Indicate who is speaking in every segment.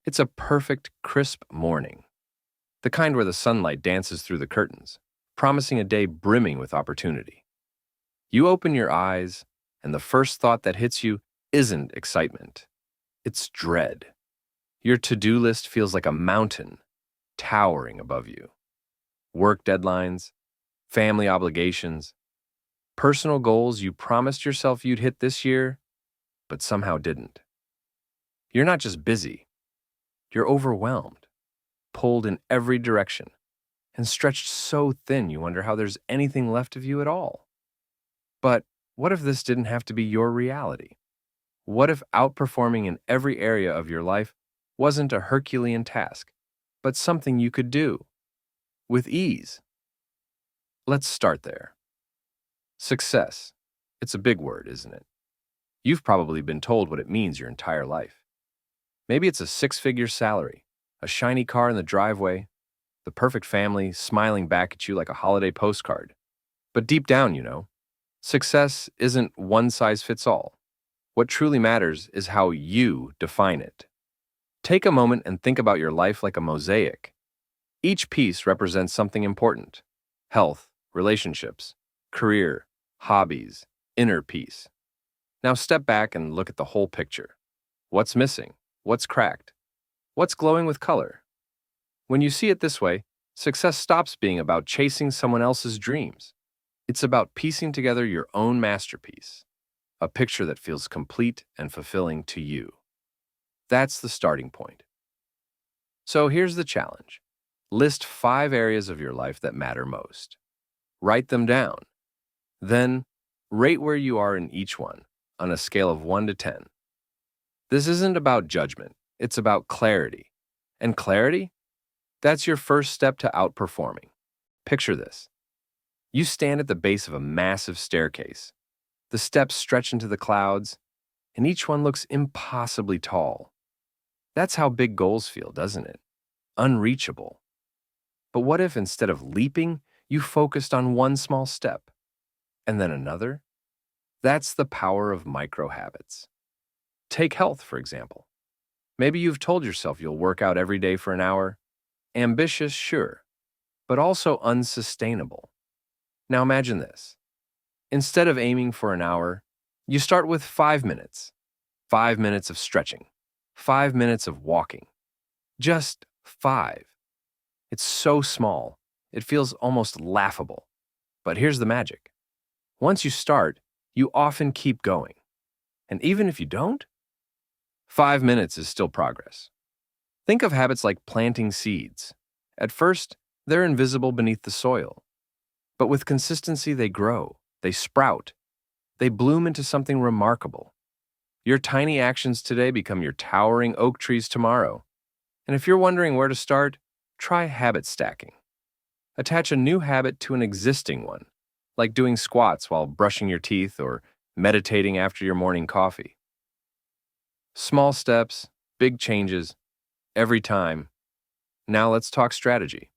Speaker 1: It's a perfect, crisp morning, the kind where the sunlight dances through the curtains, promising a day brimming with opportunity. You open your eyes, and the first thought that hits you isn't excitement, it's dread. Your to-do list feels like a mountain towering above you. Work deadlines, family obligations, personal goals you promised yourself you'd hit this year, but somehow didn't. You're not just busy, you're overwhelmed, pulled in every direction, and stretched so thin you wonder how there's anything left of you at all. But what if this didn't have to be your reality? What if outperforming in every area of your life wasn't a Herculean task, but something you could do with ease? Let's start there. Success. It's a big word, isn't it? You've probably been told what it means your entire life. Maybe it's a six-figure salary, a shiny car in the driveway, the perfect family smiling back at you like a holiday postcard. But deep down, success isn't one size fits all. What truly matters is how you define it. Take a moment and think about your life like a mosaic. Each piece represents something important: health, relationships, career, hobbies, inner peace. Now step back and look at the whole picture. What's missing? What's cracked? What's glowing with color? When you see it this way, success stops being about chasing someone else's dreams. It's about piecing together your own masterpiece, a picture that feels complete and fulfilling to you. That's the starting point. So here's the challenge. List 5 areas of your life that matter most. Write them down. Then, rate where you are in each one on a scale of 1 to 10. This isn't about judgment, it's about clarity. And clarity? That's your first step to outperforming. Picture this. You stand at the base of a massive staircase. The steps stretch into the clouds, and each one looks impossibly tall. That's how big goals feel, doesn't it? Unreachable. But what if instead of leaping, you focused on one small step, and then another? That's the power of micro habits. Take health, for example. Maybe you've told yourself you'll work out every day for an hour. Ambitious, sure, but also unsustainable. Now imagine this. Instead of aiming for an hour, you start with 5 minutes. 5 minutes of stretching. 5 minutes of walking. Just 5. It's so small, it feels almost laughable. But here's the magic. Once you start, you often keep going. And even if you don't, 5 minutes is still progress. Think of habits like planting seeds. At first, they're invisible beneath the soil. But with consistency, they grow, they sprout, they bloom into something remarkable. Your tiny actions today become your towering oak trees tomorrow. And if you're wondering where to start, try habit stacking. Attach a new habit to an existing one, like doing squats while brushing your teeth or meditating after your morning coffee. Small steps, big changes, every time. Now let's talk strategy.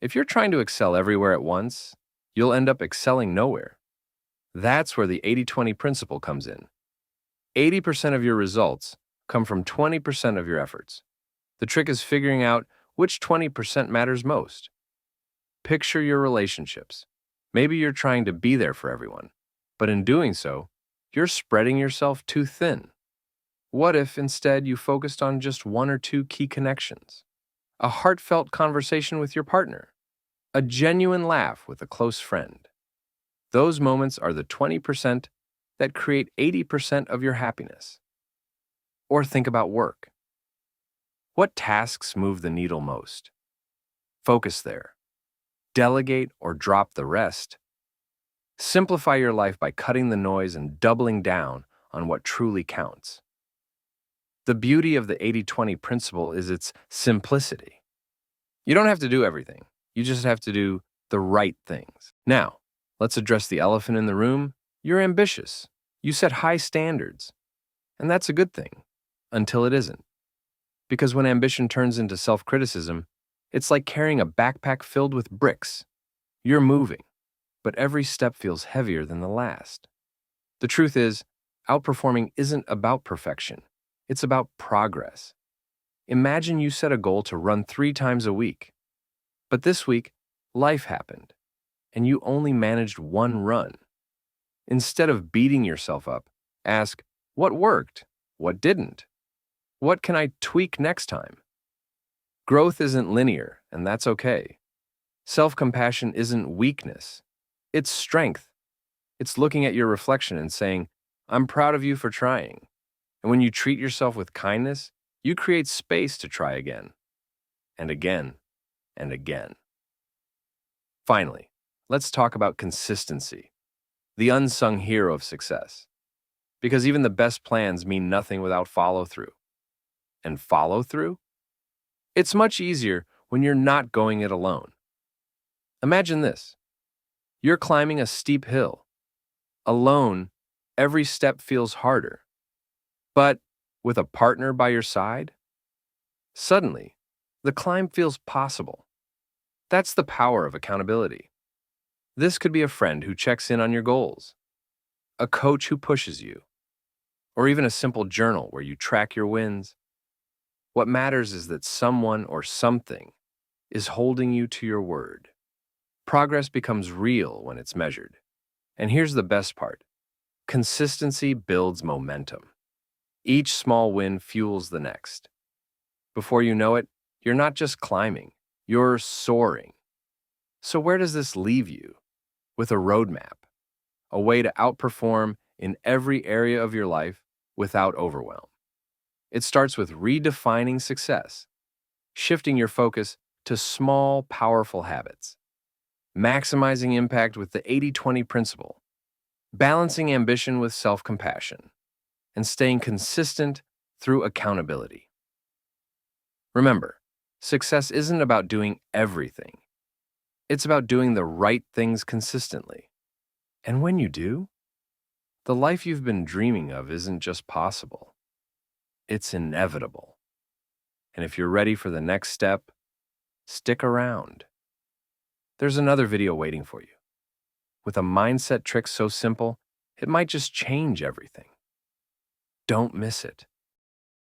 Speaker 1: If you're trying to excel everywhere at once, you'll end up excelling nowhere. That's where the 80-20 principle comes in. 80% of your results come from 20% of your efforts. The trick is figuring out which 20% matters most. Picture your relationships. Maybe you're trying to be there for everyone, but in doing so, you're spreading yourself too thin. What if instead you focused on just 1 or 2 key connections? A heartfelt conversation with your partner, a genuine laugh with a close friend. Those moments are the 20% that create 80% of your happiness. Or think about work. What tasks move the needle most? Focus there. Delegate or drop the rest. Simplify your life by cutting the noise and doubling down on what truly counts. The beauty of the 80-20 principle is its simplicity. You don't have to do everything. You just have to do the right things. Now, let's address the elephant in the room. You're ambitious. You set high standards. And that's a good thing, until it isn't. Because when ambition turns into self-criticism, it's like carrying a backpack filled with bricks. You're moving, but every step feels heavier than the last. The truth is, outperforming isn't about perfection. It's about progress. Imagine you set a goal to run 3 times a week, but this week, life happened, and you only managed one run. Instead of beating yourself up, ask, what worked? What didn't? What can I tweak next time? Growth isn't linear, and that's okay. Self-compassion isn't weakness. It's strength. It's looking at your reflection and saying, I'm proud of you for trying. And when you treat yourself with kindness, you create space to try again, and again, and again. Finally, let's talk about consistency, the unsung hero of success. Because even the best plans mean nothing without follow-through. And follow-through? It's much easier when you're not going it alone. Imagine this. You're climbing a steep hill. Alone, every step feels harder. But with a partner by your side, suddenly, the climb feels possible. That's the power of accountability. This could be a friend who checks in on your goals, a coach who pushes you, or even a simple journal where you track your wins. What matters is that someone or something is holding you to your word. Progress becomes real when it's measured. And here's the best part. Consistency builds momentum. Each small win fuels the next. Before you know it, you're not just climbing, you're soaring. So where does this leave you? With a roadmap, a way to outperform in every area of your life without overwhelm. It starts with redefining success, shifting your focus to small, powerful habits, maximizing impact with the 80-20 principle, balancing ambition with self-compassion, and staying consistent through accountability. Remember, success isn't about doing everything. It's about doing the right things consistently. And when you do, the life you've been dreaming of isn't just possible. It's inevitable. And if you're ready for the next step, stick around. There's another video waiting for you, with a mindset trick so simple, it might just change everything. Don't miss it.